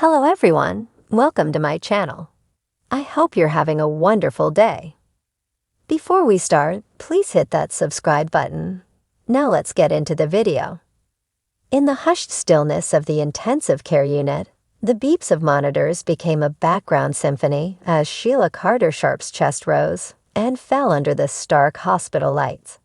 Hello everyone, welcome to my channel. I hope you're having a wonderful day. Before we start, please hit that subscribe button. Now let's get into the video. In the hushed stillness of the intensive care unit, the beeps of monitors became a background symphony as Sheila Carter Sharp's chest rose and fell under the stark hospital lights.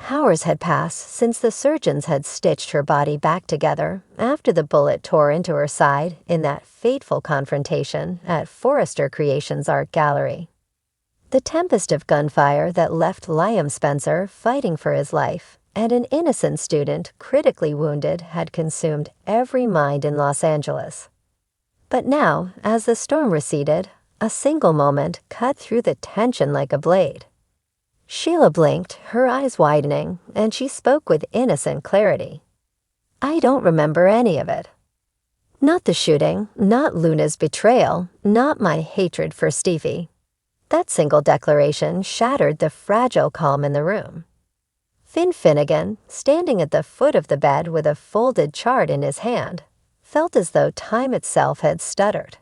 Hours had passed since the surgeons had stitched her body back together after the bullet tore into her side in that fateful confrontation at Forrester Creations Art Gallery. The tempest of gunfire that left Liam Spencer fighting for his life and an innocent student critically wounded had consumed every mind in Los Angeles. But now, as the storm receded, a single moment cut through the tension like a blade. Sheila blinked, her eyes widening, and she spoke with innocent clarity. "I don't remember any of it. Not the shooting, not Luna's betrayal, not my hatred for Steffy." That single declaration shattered the fragile calm in the room. Finn Finnegan, standing at the foot of the bed with a folded chart in his hand, felt as though time itself had stuttered.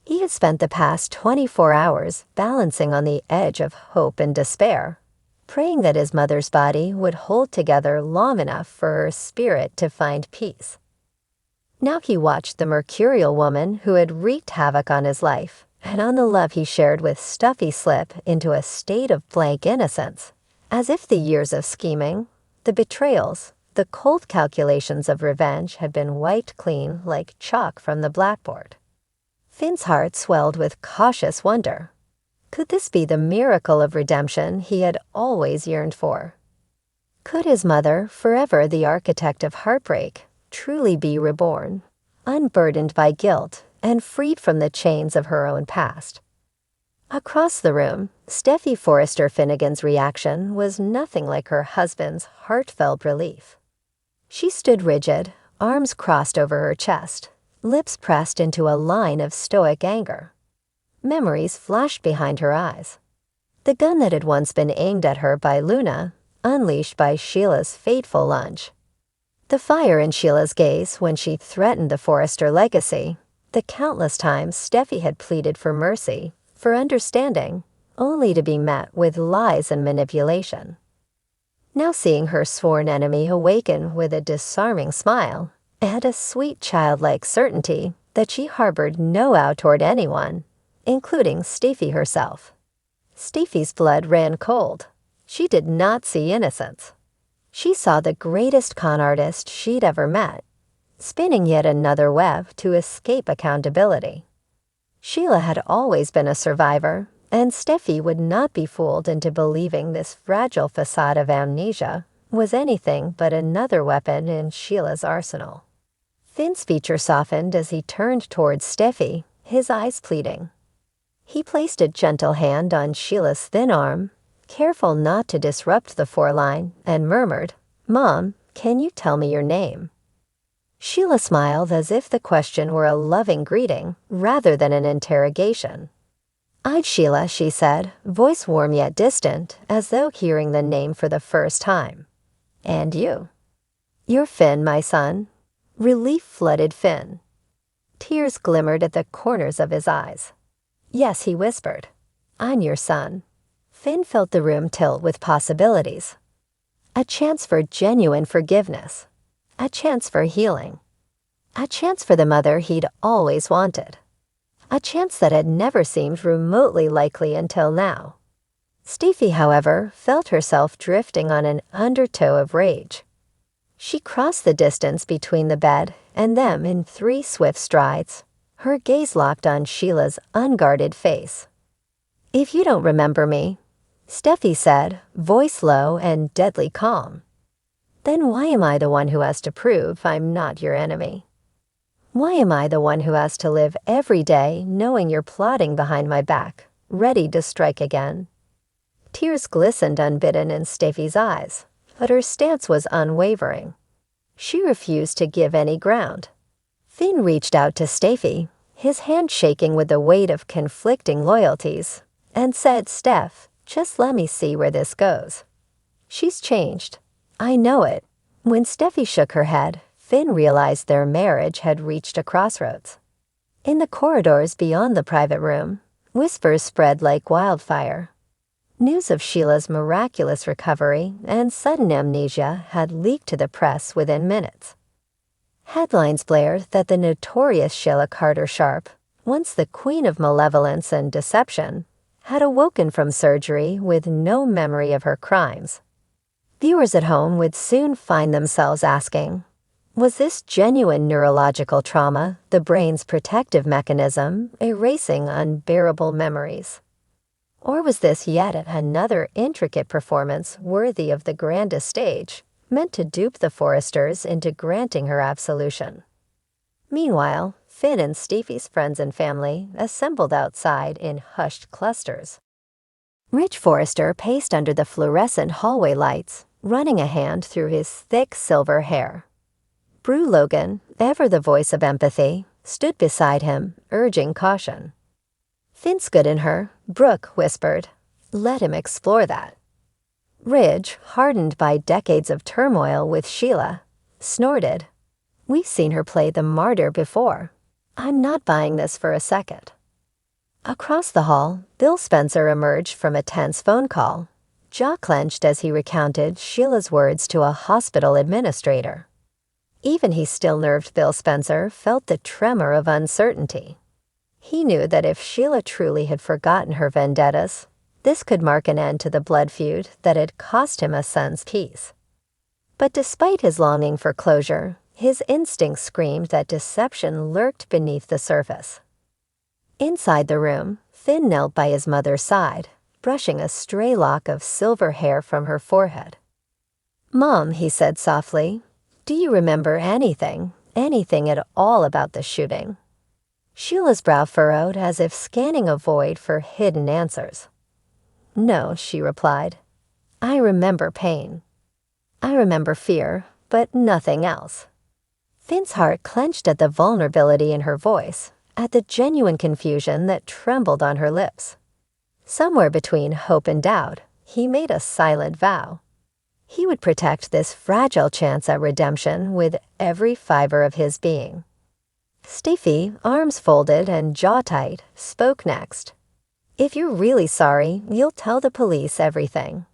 He had spent the past 24 hours balancing on the edge of hope and despair, praying that his mother's body would hold together long enough for her spirit to find peace. Now he watched the mercurial woman who had wreaked havoc on his life and on the love he shared with Steffy slip into a state of blank innocence, as if the years of scheming, the betrayals, the cold calculations of revenge had been wiped clean like chalk from the blackboard. Finn's heart swelled with cautious wonder. Could this be the miracle of redemption he had always yearned for? Could his mother, forever the architect of heartbreak, truly be reborn, unburdened by guilt and freed from the chains of her own past? Across the room, Steffy Forrester Finnegan's reaction was nothing like her husband's heartfelt relief. She stood rigid, arms crossed over her chest, lips pressed into a line of stoic anger. Memories flashed behind her eyes. The gun that had once been aimed at her by Luna, unleashed by Sheila's fateful lunge. The fire in Sheila's gaze when she threatened the Forrester legacy, the countless times Steffy had pleaded for mercy, for understanding, only to be met with lies and manipulation. Now seeing her sworn enemy awaken with a disarming smile, and a sweet childlike certainty that she harbored no out toward anyone, including Steffy herself. Steffy's blood ran cold. She did not see innocence. She saw the greatest con artist she'd ever met, spinning yet another web to escape accountability. Sheila had always been a survivor, and Steffy would not be fooled into believing this fragile facade of amnesia was anything but another weapon in Sheila's arsenal. Finn's feature softened as he turned towards Steffy, his eyes pleading. He placed a gentle hand on Sheila's thin arm, careful not to disrupt the foreline, and murmured, "Mom, can you tell me your name?" Sheila smiled as if the question were a loving greeting rather than an interrogation. "I'm Sheila," she said, voice warm yet distant, as though hearing the name for the first time. "And you?" "You're Finn, my son." Relief flooded Finn. Tears glimmered at the corners of his eyes. "Yes," he whispered. "I'm your son." Finn felt the room tilt with possibilities. A chance for genuine forgiveness. A chance for healing. A chance for the mother he'd always wanted. A chance that had never seemed remotely likely until now. Steffy, however, felt herself drifting on an undertow of rage. She crossed the distance between the bed and them in 3 swift strides, her gaze locked on Sheila's unguarded face. "If you don't remember me," Steffy said, voice low and deadly calm, "then why am I the one who has to prove I'm not your enemy? Why am I the one who has to live every day knowing you're plotting behind my back, ready to strike again?" Tears glistened unbidden in Steffy's eyes, but her stance was unwavering. She refused to give any ground. Finn reached out to Steffy, his hand shaking with the weight of conflicting loyalties, and said, "Steph, just let me see where this goes. She's changed. I know it." When Steffy shook her head, Finn realized their marriage had reached a crossroads. In the corridors beyond the private room, whispers spread like wildfire. News of Sheila's miraculous recovery and sudden amnesia had leaked to the press within minutes. Headlines blared that the notorious Sheila Carter Sharp, once the queen of malevolence and deception, had awoken from surgery with no memory of her crimes. Viewers at home would soon find themselves asking, was this genuine neurological trauma the brain's protective mechanism erasing unbearable memories? Or was this yet another intricate performance worthy of the grandest stage, meant to dupe the Forresters into granting her absolution? Meanwhile, Finn and Steffy's friends and family assembled outside in hushed clusters. Rich Forrester paced under the fluorescent hallway lights, running a hand through his thick silver hair. Brew Logan, ever the voice of empathy, stood beside him, urging caution. Finn's good in her, Brooke whispered. Let him explore that. Ridge, hardened by decades of turmoil with Sheila, snorted. We've seen her play the martyr before. I'm not buying this for a second. Across the hall, Bill Spencer emerged from a tense phone call, jaw clenched as he recounted Sheila's words to a hospital administrator. Even his still-nerved Bill Spencer felt the tremor of uncertainty. He knew that if Sheila truly had forgotten her vendettas, this could mark an end to the blood feud that had cost him a son's peace. But despite his longing for closure, his instincts screamed that deception lurked beneath the surface. Inside the room, Finn knelt by his mother's side, brushing a stray lock of silver hair from her forehead. Mom, he said softly, do you remember anything at all about the shooting? Sheila's brow furrowed as if scanning a void for hidden answers. No, she replied. I remember pain. I remember fear, but nothing else. Finn's heart clenched at the vulnerability in her voice, at the genuine confusion that trembled on her lips. Somewhere between hope and doubt, he made a silent vow. He would protect this fragile chance at redemption with every fiber of his being. Steffy, arms folded and jaw tight, spoke next. If you're really sorry, you'll tell the police everything.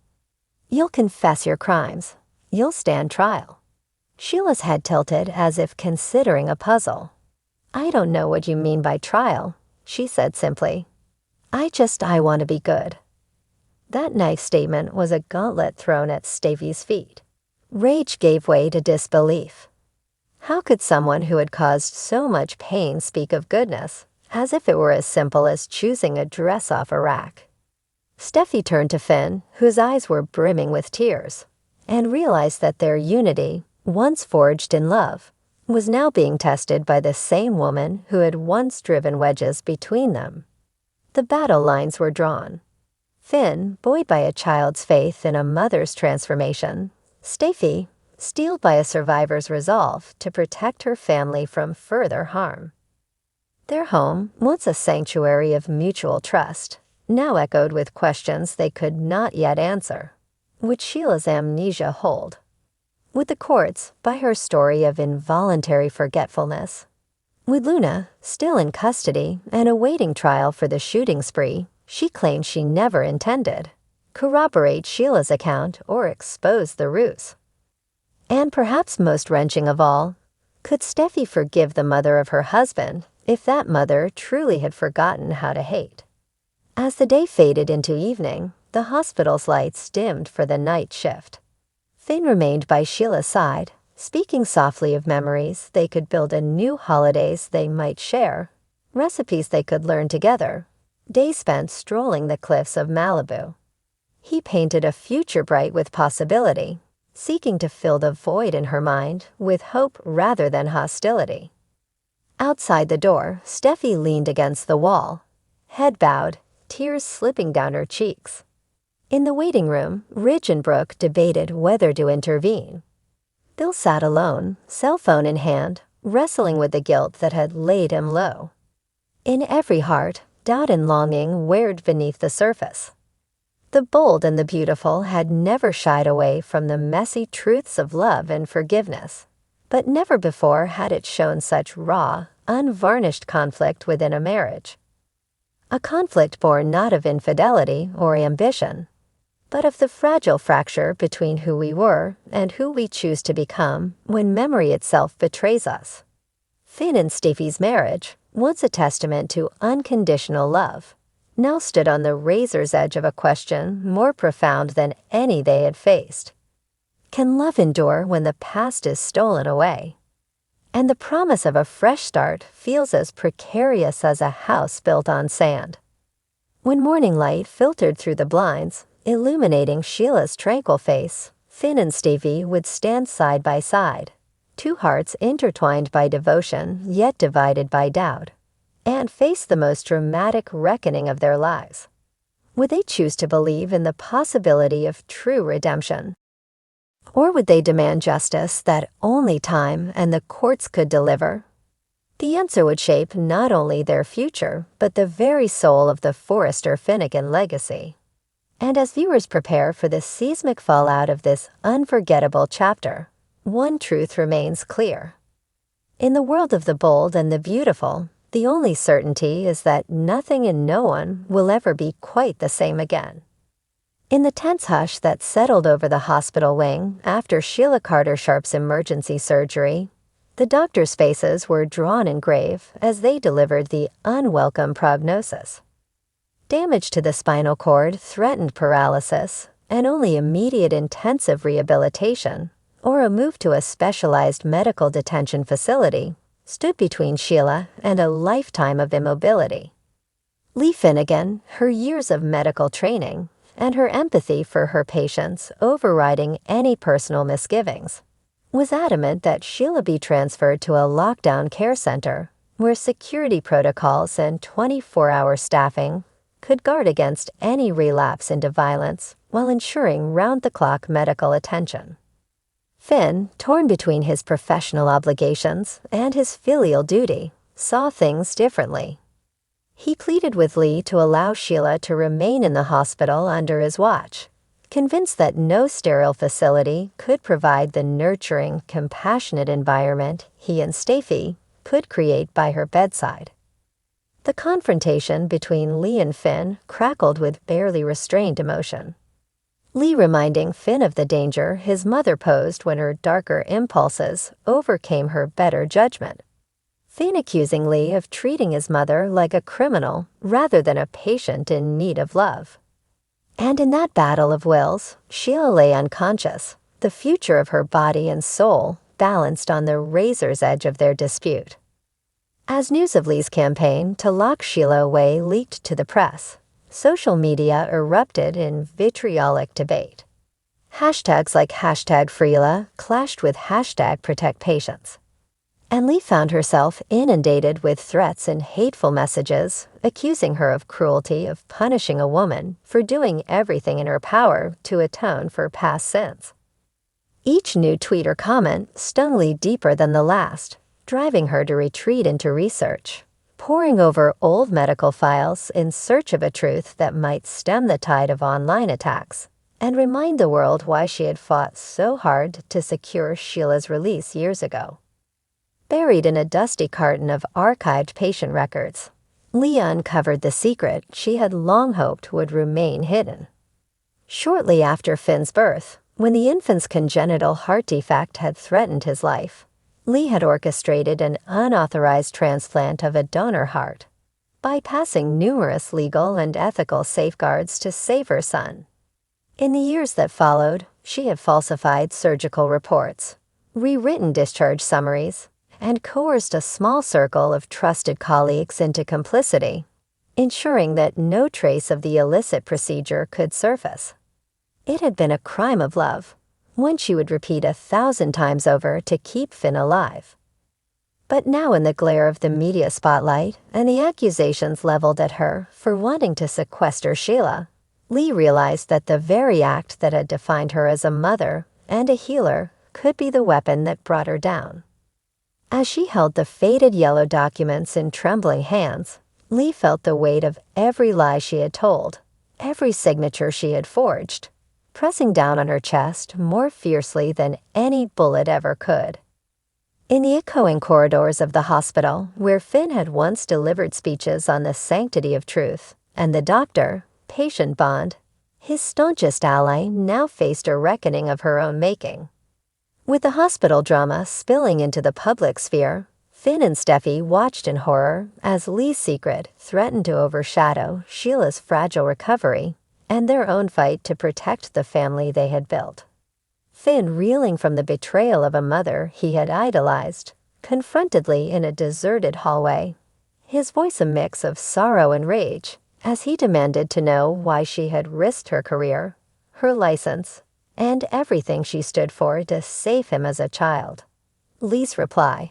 You'll confess your crimes. You'll stand trial. Sheila's head tilted as if considering a puzzle. I don't know what you mean by trial, she said simply. I want to be good. That knife statement was a gauntlet thrown at Steffy's feet. Rage gave way to disbelief. How could someone who had caused so much pain speak of goodness, as if it were as simple as choosing a dress off a rack? Steffy turned to Finn, whose eyes were brimming with tears, and realized that their unity, once forged in love, was now being tested by the same woman who had once driven wedges between them. The battle lines were drawn. Finn, buoyed by a child's faith in a mother's transformation. Steffy, steeled by a survivor's resolve to protect her family from further harm. Their home, once a sanctuary of mutual trust, now echoed with questions they could not yet answer. Would Sheila's amnesia hold? Would the courts buy her story of involuntary forgetfulness? Would Luna, still in custody and awaiting trial for the shooting spree she claimed she never intended, corroborate Sheila's account or expose the ruse? And perhaps most wrenching of all, could Steffy forgive the mother of her husband if that mother truly had forgotten how to hate? As the day faded into evening, the hospital's lights dimmed for the night shift. Finn remained by Sheila's side, speaking softly of memories they could build anew, holidays they might share, recipes they could learn together, days spent strolling the cliffs of Malibu. He painted a future bright with possibility, seeking to fill the void in her mind with hope rather than hostility. Outside the door, Steffy leaned against the wall, head bowed, tears slipping down her cheeks. In the waiting room, Ridge and Brooke debated whether to intervene. Bill sat alone, cell phone in hand, wrestling with the guilt that had laid him low. In every heart, doubt and longing weared beneath the surface. The bold and the beautiful had never shied away from the messy truths of love and forgiveness, but never before had it shown such raw, unvarnished conflict within a marriage. A conflict born not of infidelity or ambition, but of the fragile fracture between who we were and who we choose to become when memory itself betrays us. Finn and Steffy's marriage, once a testament to unconditional love, now stood on the razor's edge of a question more profound than any they had faced. Can love endure when the past is stolen away? And the promise of a fresh start feels as precarious as a house built on sand. When morning light filtered through the blinds, illuminating Sheila's tranquil face, Finn and Steffy would stand side by side, two hearts intertwined by devotion yet divided by doubt, and face the most dramatic reckoning of their lives. Would they choose to believe in the possibility of true redemption? Or would they demand justice that only time and the courts could deliver? The answer would shape not only their future, but the very soul of the Forrester-Finnegan legacy. And as viewers prepare for the seismic fallout of this unforgettable chapter, one truth remains clear. In the world of the bold and the beautiful, the only certainty is that nothing and no one will ever be quite the same again. In the tense hush that settled over the hospital wing after Sheila Carter Sharp's emergency surgery, the doctors' faces were drawn and grave as they delivered the unwelcome prognosis. Damage to the spinal cord threatened paralysis, and only immediate intensive rehabilitation, or a move to a specialized medical detention facility, stood between Sheila and a lifetime of immobility. Lee Finnegan, her years of medical training, and her empathy for her patients overriding any personal misgivings, was adamant that Sheila be transferred to a lockdown care center where security protocols and 24-hour staffing could guard against any relapse into violence while ensuring round-the-clock medical attention. Finn, torn between his professional obligations and his filial duty, saw things differently. He pleaded with Lee to allow Sheila to remain in the hospital under his watch, convinced that no sterile facility could provide the nurturing, compassionate environment he and Steffy could create by her bedside. The confrontation between Lee and Finn crackled with barely restrained emotion. Lee reminding Finn of the danger his mother posed when her darker impulses overcame her better judgment. Finn accusing Lee of treating his mother like a criminal rather than a patient in need of love. And in that battle of wills, Sheila lay unconscious, the future of her body and soul balanced on the razor's edge of their dispute. As news of Lee's campaign to lock Sheila away leaked to the press, social media erupted in vitriolic debate. Hashtags like #Freela clashed with #ProtectPatients. And Lee found herself inundated with threats and hateful messages accusing her of cruelty of punishing a woman for doing everything in her power to atone for past sins. Each new tweet or comment stung Lee deeper than the last, driving her to retreat into research, poring over old medical files in search of a truth that might stem the tide of online attacks and remind the world why she had fought so hard to secure Sheila's release years ago. Buried in a dusty carton of archived patient records, Leah uncovered the secret she had long hoped would remain hidden. Shortly after Finn's birth, when the infant's congenital heart defect had threatened his life, Lee had orchestrated an unauthorized transplant of a donor heart, bypassing numerous legal and ethical safeguards to save her son. In the years that followed, she had falsified surgical reports, rewritten discharge summaries, and coerced a small circle of trusted colleagues into complicity, ensuring that no trace of the illicit procedure could surface. It had been a crime of love, one she would repeat 1,000 times over to keep Finn alive. But now in the glare of the media spotlight and the accusations leveled at her for wanting to sequester Sheila, Lee realized that the very act that had defined her as a mother and a healer could be the weapon that brought her down. As she held the faded yellow documents in trembling hands, Lee felt the weight of every lie she had told, every signature she had forged, pressing down on her chest more fiercely than any bullet ever could. In the echoing corridors of the hospital, where Finn had once delivered speeches on the sanctity of truth, and the doctor-patient bond, his staunchest ally now faced a reckoning of her own making. With the hospital drama spilling into the public sphere, Finn and Steffy watched in horror as Lee's secret threatened to overshadow Sheila's fragile recovery and their own fight to protect the family they had built. Finn, reeling from the betrayal of a mother he had idolized, confronted Lee in a deserted hallway, his voice a mix of sorrow and rage, as he demanded to know why she had risked her career, her license, and everything she stood for to save him as a child. Lee's reply,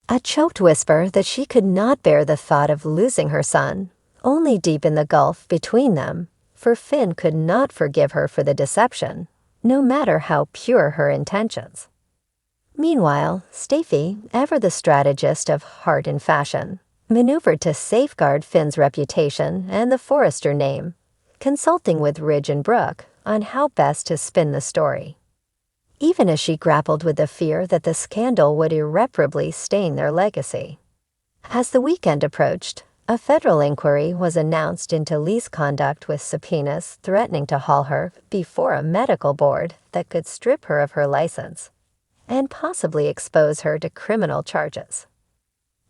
a choked whisper that she could not bear the thought of losing her son, only deepened the gulf between them, for Finn could not forgive her for the deception, no matter how pure her intentions. Meanwhile, Steffy, ever the strategist of heart and fashion, maneuvered to safeguard Finn's reputation and the Forrester name, consulting with Ridge and Brooke on how best to spin the story, even as she grappled with the fear that the scandal would irreparably stain their legacy. As the weekend approached, a federal inquiry was announced into Lee's conduct with subpoenas threatening to haul her before a medical board that could strip her of her license and possibly expose her to criminal charges.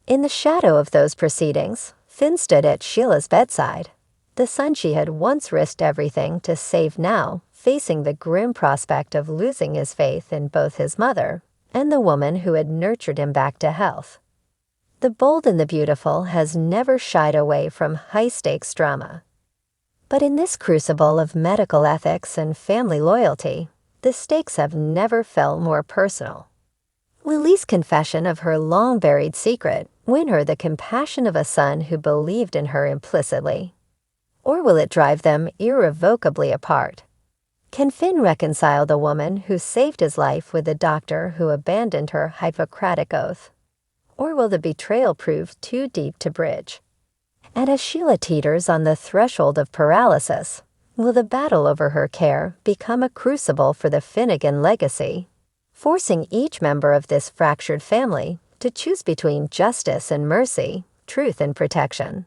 In the shadow of those proceedings, Finn stood at Sheila's bedside, the son she had once risked everything to save now, facing the grim prospect of losing his faith in both his mother and the woman who had nurtured him back to health. The bold and the beautiful has never shied away from high-stakes drama. But in this crucible of medical ethics and family loyalty, the stakes have never felt more personal. Will Lee's confession of her long-buried secret win her the compassion of a son who believed in her implicitly? Or will it drive them irrevocably apart? Can Finn reconcile the woman who saved his life with the doctor who abandoned her Hippocratic oath? Or will the betrayal prove too deep to bridge? And as Sheila teeters on the threshold of paralysis, will the battle over her care become a crucible for the Finnegan legacy, forcing each member of this fractured family to choose between justice and mercy, truth and protection?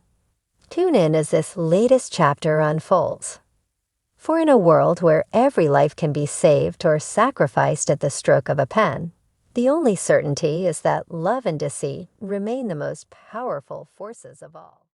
Tune in as this latest chapter unfolds. For in a world where every life can be saved or sacrificed at the stroke of a pen, the only certainty is that love and deceit remain the most powerful forces of all.